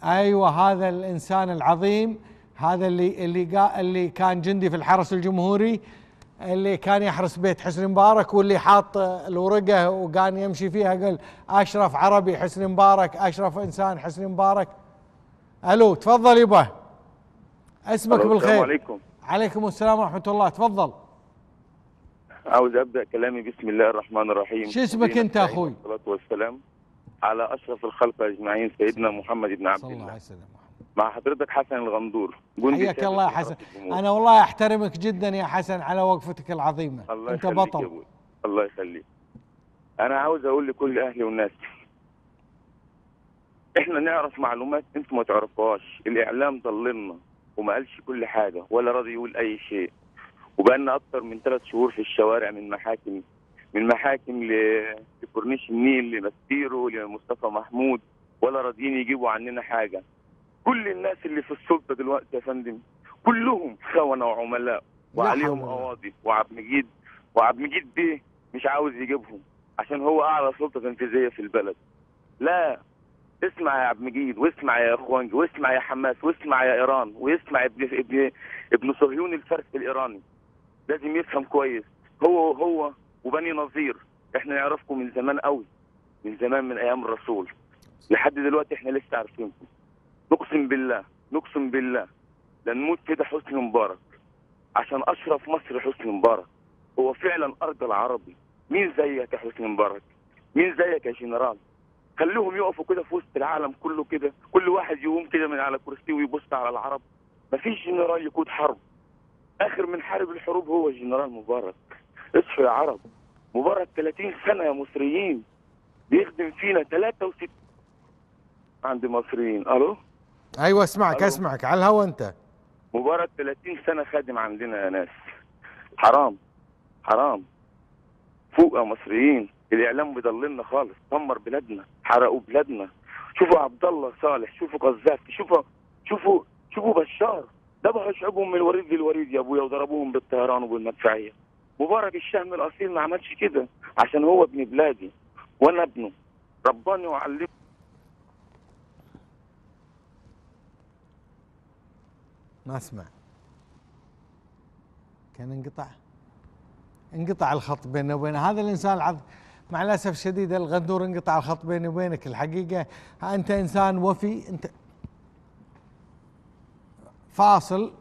ايوه، هذا الانسان العظيم، هذا اللي كان جندي في الحرس الجمهوري، اللي كان يحرس بيت حسني مبارك، واللي حاط الورقه وكان يمشي فيها قال اشرف عربي حسني مبارك، اشرف انسان حسني مبارك. الو، تفضل يبا، اسمك الو، السلام بالخير. عليكم. عليكم السلام ورحمه الله، تفضل. عاوز ابدا كلامي بسم الله الرحمن الرحيم. شو اسمك انت اخوي؟ والصلاه والسلام على اشرف الخلق اجمعين سيدنا محمد بن عبد صلى الله الله. عليه وسلم. مع حضرتك حسن الغندور، جندي حياك سابق الله يا في حسن. حرس الجمهور. انا والله احترمك جدا يا حسن على وقفتك العظيمه. الله انت يخليك يا بطل. ابوي، الله يخليك. انا عاوز اقول لكل اهلي والناس، احنا نعرف معلومات انتم ما تعرفوهاش. الاعلام ضللنا وما قالش كل حاجه ولا راضي يقول اي شيء، وبقالنا اكتر من 3 شهور في الشوارع، من محاكم لكورنيش النيل لمسيرو لمصطفى محمود، ولا راضيين يجيبوا عننا حاجه. كل الناس اللي في السلطه دلوقتي يا فندم كلهم خونه وعملاء وعليهم قواضي، وعبد المجيد بيه مش عاوز يجيبهم عشان هو اعلى سلطه تنفيذيه في البلد. لا، اسمع يا عبد المجيد، واسمع يا اخوانجي، واسمع يا حماس، واسمع يا ايران، ويسمع ابن صهيون الفارس الايراني. لازم يفهم كويس. هو وبني نظير احنا نعرفكم من زمان قوي، من زمان، من ايام الرسول لحد دلوقتي احنا لسه عارفينكم. نقسم بالله لنموت كده حسني مبارك عشان اشرف مصر حسني مبارك. هو فعلا ارجل عربي. مين زيك يا حسني مبارك؟ مين زيك يا جنرال؟ خليهم يقفوا كده في وسط العالم كله كده، كل واحد يقوم كده من على كرسيه ويبص على العرب. مفيش جنرال يقود حرب. اخر من حارب الحروب هو الجنرال مبارك. اصحوا يا عرب. مبارك 30 سنه يا مصريين بيخدم فينا 63 عند مصريين. الو، ايوه اسمعك، ألو. اسمعك على الهوا انت. مبارك 30 سنه خادم عندنا يا ناس. حرام حرام. فوق يا مصريين. الاعلام بيضللنا خالص، دمر بلادنا، حرقوا بلادنا. شوفوا عبد الله صالح، شوفوا قذافي، شوفوا بشار، ذبحوا شعوبهم من الوريد للوريد يا ابويا، وضربوهم بالطيران وبالمدفعيه. مبارك الشهم الاصيل ما عملش كده عشان هو ابن بلادي وانا ابنه، رباني وعلمني. ما اسمع، كان انقطع الخط بيننا وبين هذا الانسان العظيم. مع الاسف الشديد الغندور انقطع الخط بيني وبينك. الحقيقه انت انسان وفي. انت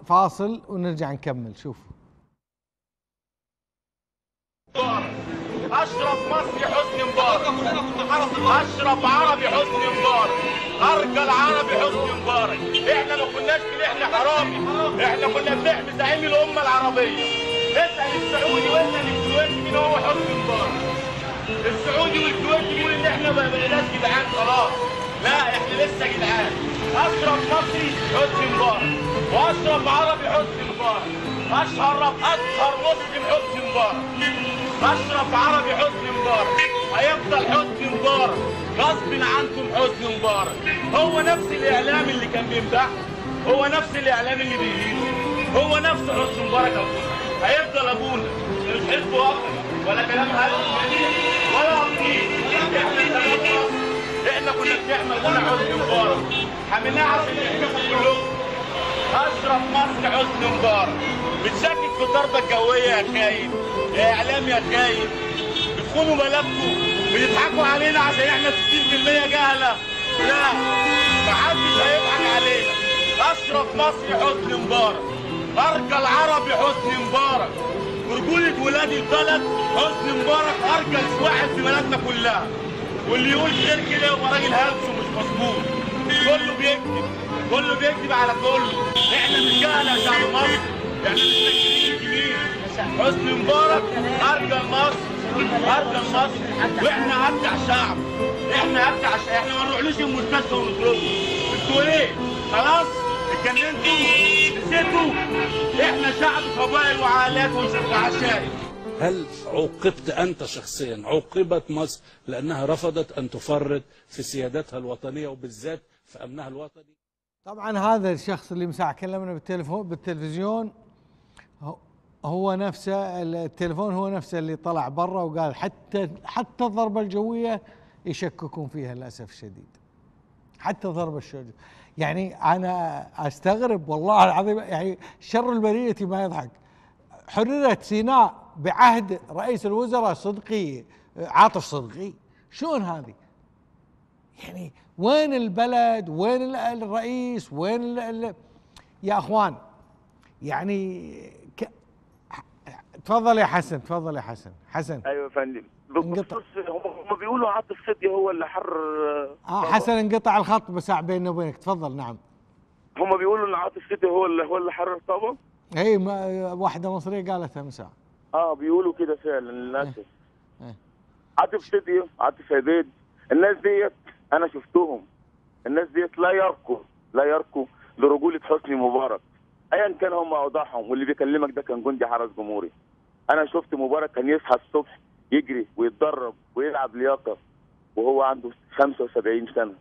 فاصل ونرجع نكمل. شوف، اشرف مصري حسني مبارك، اشرف عربي حسني مبارك، ارجل عربي حسني مبارك. احنا ما كناش بنحمي حرامي، احنا كنا بنحمي زعيم الامه العربيه. اسال السعودي واسال الكويتي مين هو حسني مبارك. السعودي والكويتي بيقول ان احنا ما بقيناش جدعان خلاص. لا، احنا لسه جدعان. اشرف مصري حسني مبارك، واشرف عربي حسني مبارك، اشهر مسلم حسني مبارك. اشرف عربي حسني مبارك، هيفضل حسني مبارك غصب عنكم. حسني مبارك هو نفس الاعلام اللي كان بيمدحه، هو نفس الاعلام اللي بيهينه، هو نفس حسني مبارك. ابونا هيفضل ابونا، مش حزب وطني ولا كلام هلس ولا قطيع. احنا كنا بنحمي ابونا حسني مبارك، حميناه عشان يحميكم كلكم. اشرف مصر حسني مبارك بتشكك في الضربه الجويه يا خاين، يا اعلام يا خاين. بتخونوا ملفكم، بتضحكوا علينا عشان احنا 60% جهله. لا، محدش هيضحك علينا. اشرف مصري حسني مبارك، ارجل عربي حسني مبارك، ورجوله ولاد البلد حسني مبارك ارجل واحد في بلدنا كلها. واللي يقول غير كده يبقى راجل هلس ومش مظبوط. كله بيكذب على كله. احنا مش جهله يا شعب مصر، احنا مش تكفيرين الكبير. حسني مبارك ارجل مصر، ارجل مصر، واحنا ابدع شعب. احنا ما نروحلوش المستشفى ونطرده. انتوا ايه؟ خلاص اتجننتوا؟ نسيتوا؟ احنا شعب قبائل وعائلات وعشائر. هل عوقبت أنت شخصيا، عوقبت مصر لأنها رفضت أن تفرط في سيادتها الوطنية وبالذات في أمنها الوطني؟ طبعا هذا الشخص اللي مساع كلمنا بالتلفزيون هو نفسه، التليفون هو نفسه اللي طلع برا وقال حتى الضربة الجوية يشككون فيها للأسف الشديد. حتى ضرب الشوجة. يعني أنا أستغرب والله العظيم، يعني شر البرية ما يضحك. حررت سيناء بعهد رئيس الوزراء صدقي، عاطف صدقي. شلون هذه؟ يعني وين البلد؟ وين الرئيس؟ وين يا اخوان؟ يعني تفضل يا حسن، تفضل يا حسن. حسن. ايوه يا فندم. بخصوص هم بيقولوا عاطف صدقي هو اللي حرر. حسن انقطع الخط بساع بيننا وبينك، تفضل. نعم. هم بيقولوا ان عاطف صدقي هو اللي حرر طابا. اي واحده مصريه قالتها من ساعه. بيقولوا كده فعلا للاسف. عاطف صدقي، عاطف عبيد، الناس ديت انا شفتهم. الناس ديت لا يركوا لرجوله حسني مبارك ايا كان هم اوضاعهم. واللي بيكلمك ده كان جندي حرس جمهوري. انا شفت مبارك كان يصحى الصبح يجري ويتدرب ويلعب لياقه وهو عنده 75 سنه.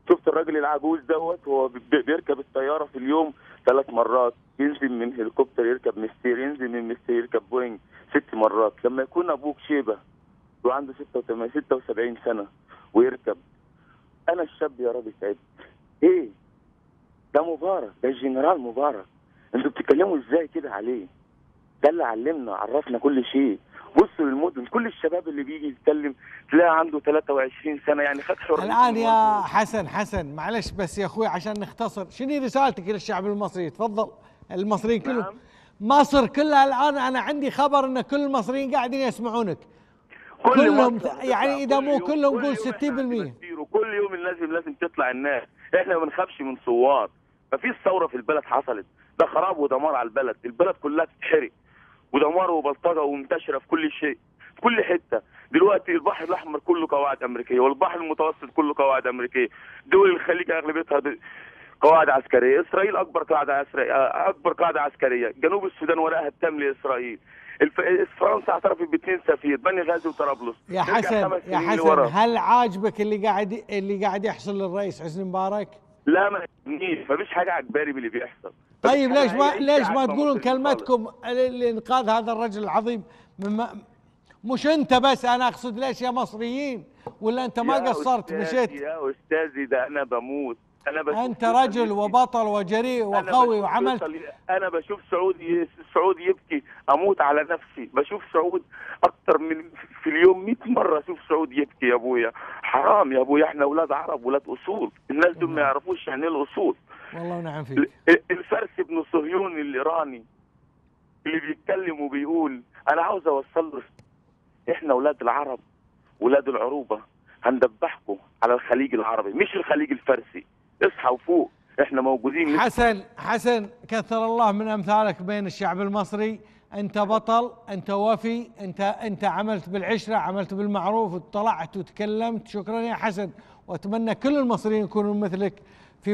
شفت الراجل العجوز دوت وهو بيركب الطياره في اليوم 3 مرات، ينزل من هليكوبتر يركب مستير، ينزل من مستير يركب بوينج 6 مرات. لما يكون ابوك شيبه وعنده 76 سنه ويركب، انا الشاب يا راجل تعبت. ايه ده؟ مبارك ده الجنرال مبارك، انتوا بتتكلموا ازاي كده عليه؟ ده اللي علمنا، عرفنا كل شيء. بصوا للمدن، كل الشباب اللي بيجي يتكلم تلاقي عنده 23 سنه، يعني خد حريه. الان يا حسن معلش بس يا اخوي عشان نختصر، شنو رسالتك للشعب المصري؟ تفضل. المصريين كلهم. نعم. مصر كلها الان انا عندي خبر ان كل المصريين قاعدين يسمعونك. كلهم يعني اذا مو كلهم قول 60%. كل يوم لازم تطلع الناس. احنا ما بنخافش من ثوار. ما فيش ثوره في البلد حصلت، ده خراب ودمار على البلد. البلد كلها تتحرق ودمار وبلطجه ومنتشره في كل شيء في كل حته. دلوقتي البحر الاحمر كله قواعد امريكيه، والبحر المتوسط كله قواعد امريكيه. دول الخليج اغلبيتها قواعد عسكريه. اسرائيل اكبر قاعده عسكريه. جنوب السودان ورقها التام لاسرائيل. فرنسا اعترفت ب2 سفير، بني غازي وطرابلس. يا حسن هل عاجبك اللي قاعد يحصل للرئيس حسني مبارك؟ لا ما يعجبنيش، مفيش حاجه عجباني باللي بيحصل. طيب ليش ما تقولون كلمتكم لانقاذ هذا الرجل العظيم؟ مش انت بس، انا اقصد ليش يا مصريين؟ ولا انت ما قصرت مشيت؟ يا استاذي ده انا بموت. انت رجل وبطل وجريء وقوي وعملت. انا بشوف سعود يبكي اموت على نفسي. بشوف سعود اكتر من في اليوم 100 مره. اشوف سعود يبكي يا ابويا. حرام يا ابويا، احنا اولاد عرب ولاد اصول. الناس دول ما يعرفوش يعني ايه الاصول. والله نعم فيك. الفارس ابن صهيون الايراني اللي بيتكلم وبيقول انا عاوز اوصل له احنا اولاد العرب ولاد العروبه هندبحكم على الخليج العربي مش الخليج الفارسي. اصحى وفوق، احنا موجودين. حسن كثر الله من امثالك بين الشعب المصري. انت بطل، انت وفي، انت عملت بالعشره، عملت بالمعروف، وطلعت وتكلمت. شكرا يا حسن، واتمنى كل المصريين يكونوا مثلك.